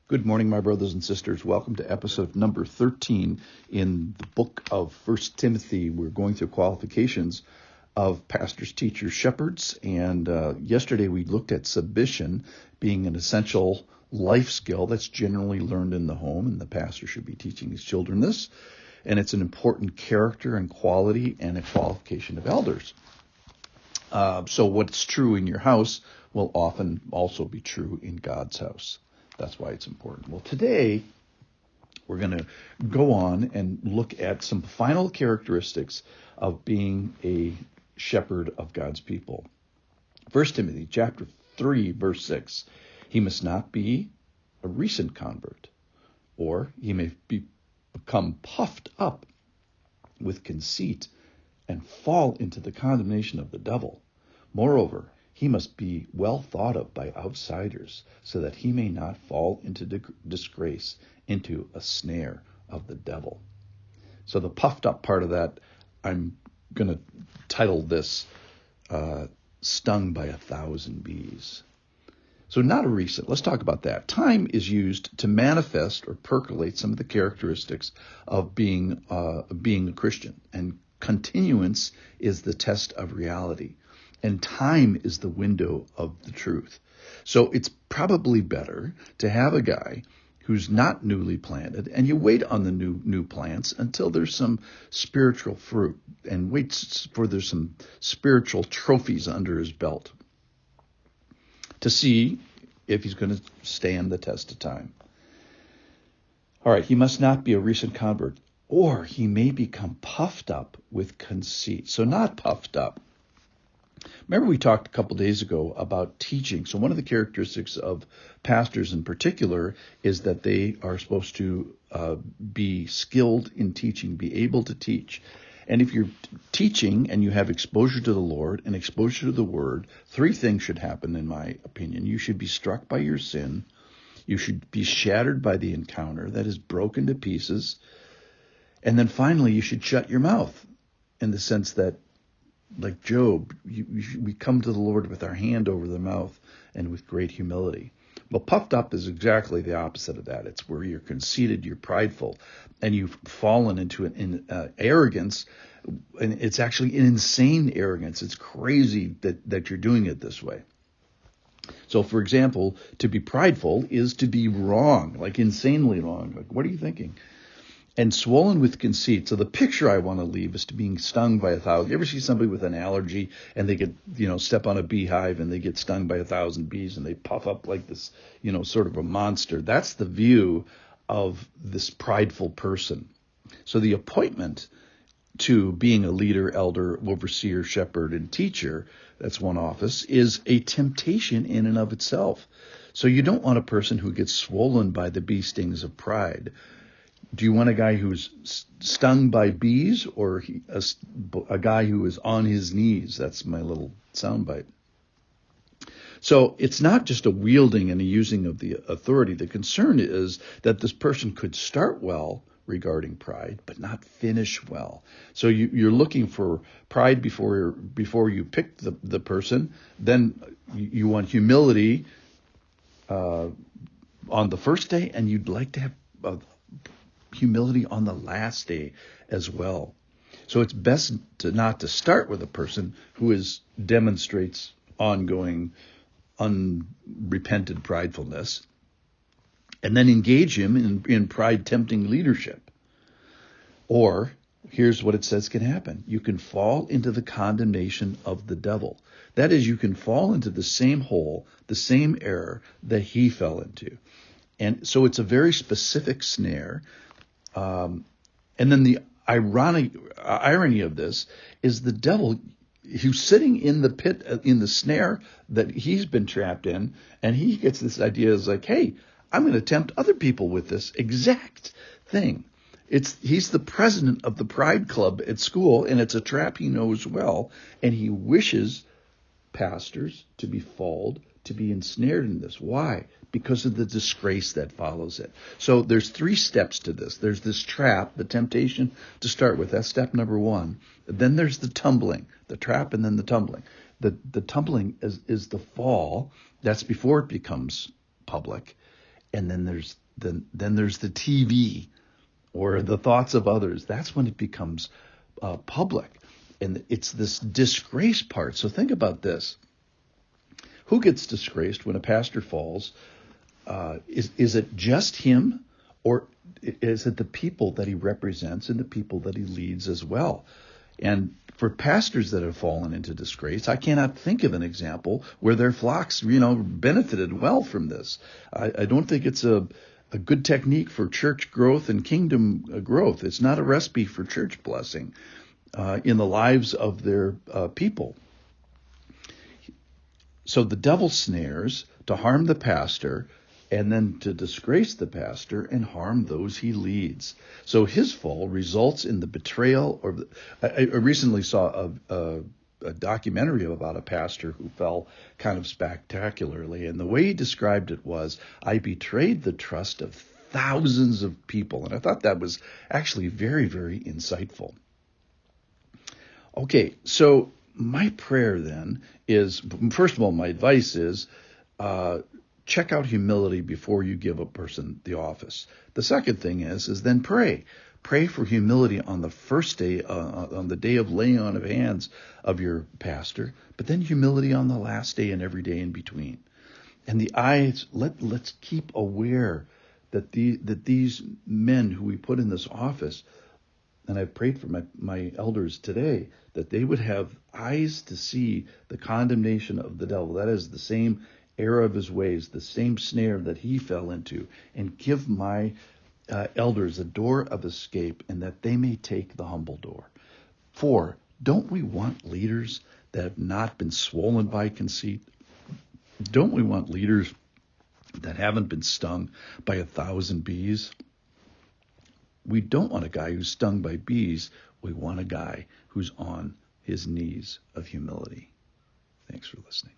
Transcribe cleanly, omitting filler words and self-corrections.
Good morning, my brothers and sisters. Welcome to episode number 13 in the book of 1 Timothy. We're going through qualifications of pastors, teachers, shepherds, and yesterday we looked at submission being an essential life skill that's generally learned in the home, and the pastor should be teaching his children this, and it's an important character and quality and a qualification of elders. So what's true in your house will often also be true in God's house. That's why it's important. Well, today we're going to go on and look at some final characteristics of being a shepherd of God's people. 1 Timothy chapter 3, verse 6. He must not be a recent convert, or he may become puffed up with conceit and fall into the condemnation of the devil. Moreover, he must be well thought of by outsiders, so that he may not fall into disgrace, into a snare of the devil. So the puffed up part of that, I'm going to title this Stung by 1,000 Bees. So not a recent. Let's talk about that. Time is used to manifest or percolate some of the characteristics of being a Christian. And continuance is the test of reality. And time is the window of the truth. So it's probably better to have a guy who's not newly planted, and you wait on the new plants until there's some spiritual fruit, and wait for there's some spiritual trophies under his belt to see if he's going to stand the test of time. All right, he must not be a recent convert, or he may become puffed up with conceit. So not puffed up. Remember we talked a couple days ago about teaching. So one of the characteristics of pastors in particular is that they are supposed to be skilled in teaching, be able to teach. And if you're teaching and you have exposure to the Lord and exposure to the Word, three things should happen, in my opinion. You should be struck by your sin. You should be shattered by the encounter, that is, broken to pieces. And then finally, you should shut your mouth, in the sense that, like Job, we come to the Lord with our hand over the mouth and with great humility. Well, puffed up is exactly the opposite of that. It's where you're conceited, you're prideful, and you've fallen into an arrogance, and it's actually an insane arrogance. It's crazy that you're doing it this way. So, for example, to be prideful is to be wrong, like insanely wrong. Like, what are you thinking? And swollen with conceit. So the picture I want to leave is to being stung by 1,000. You ever see somebody with an allergy and they get, step on a beehive and they get stung by 1,000 bees and they puff up like this, sort of a monster? That's the view of this prideful person. So the appointment to being a leader, elder, overseer, shepherd, and teacher, that's one office, is a temptation in and of itself. So you don't want a person who gets swollen by the bee stings of pride. Do you want a guy who's stung by bees, or a guy who is on his knees? That's my little soundbite. So it's not just a wielding and a using of the authority. The concern is that this person could start well regarding pride, but not finish well. So you're looking for pride before you pick the person. Then you want humility on the first day, and you'd like to have humility on the last day as well. So it's best not to start with a person who demonstrates ongoing unrepented pridefulness, and then engage him in pride-tempting leadership. Or, here's what it says can happen. You can fall into the condemnation of the devil. That is, you can fall into the same hole, the same error that he fell into. And so it's a very specific snare. And then the irony of this is the devil, who's sitting in the pit, in the snare that he's been trapped in, and he gets this idea is like, hey, I'm going to tempt other people with this exact thing. He's the president of the Pride Club at school, and it's a trap he knows well, and he wishes pastors to be fooled, to be ensnared in this. Why? Because of the disgrace that follows it. So there's three steps to this. There's this trap, the temptation to start with. That's step number one. Then there's the tumbling, the trap, and then the tumbling. The tumbling is the fall. That's before it becomes public. and then there's the TV or the thoughts of others. That's when it becomes public. And it's this disgrace part. So think about this. Who gets disgraced when a pastor falls? Is it just him, or is it the people that he represents and the people that he leads as well? And for pastors that have fallen into disgrace, I cannot think of an example where their flocks, benefited well from this. I don't think it's a good technique for church growth and kingdom growth. It's not a recipe for church blessing in the lives of their people. So the devil snares to harm the pastor and then to disgrace the pastor and harm those he leads. So his fall results in the betrayal. I recently saw a documentary about a pastor who fell kind of spectacularly, and the way he described it was, I betrayed the trust of thousands of people. And I thought that was actually very, very insightful. Okay, so my prayer then is, first of all, my advice is, check out humility before you give a person the office. The second thing is then pray. Pray for humility on the first day, on the day of laying on of hands of your pastor, but then humility on the last day and every day in between. And the eyes, let's keep aware that these men who we put in this office, and I've prayed for my elders today, that they would have eyes to see the condemnation of the devil. That is the same error of his ways, the same snare that he fell into, and give my elders a door of escape, and that they may take the humble door. 4, don't we want leaders that have not been swollen by conceit? Don't we want leaders that haven't been stung by 1,000 bees? We don't want a guy who's stung by bees. We want a guy who's on his knees of humility. Thanks for listening.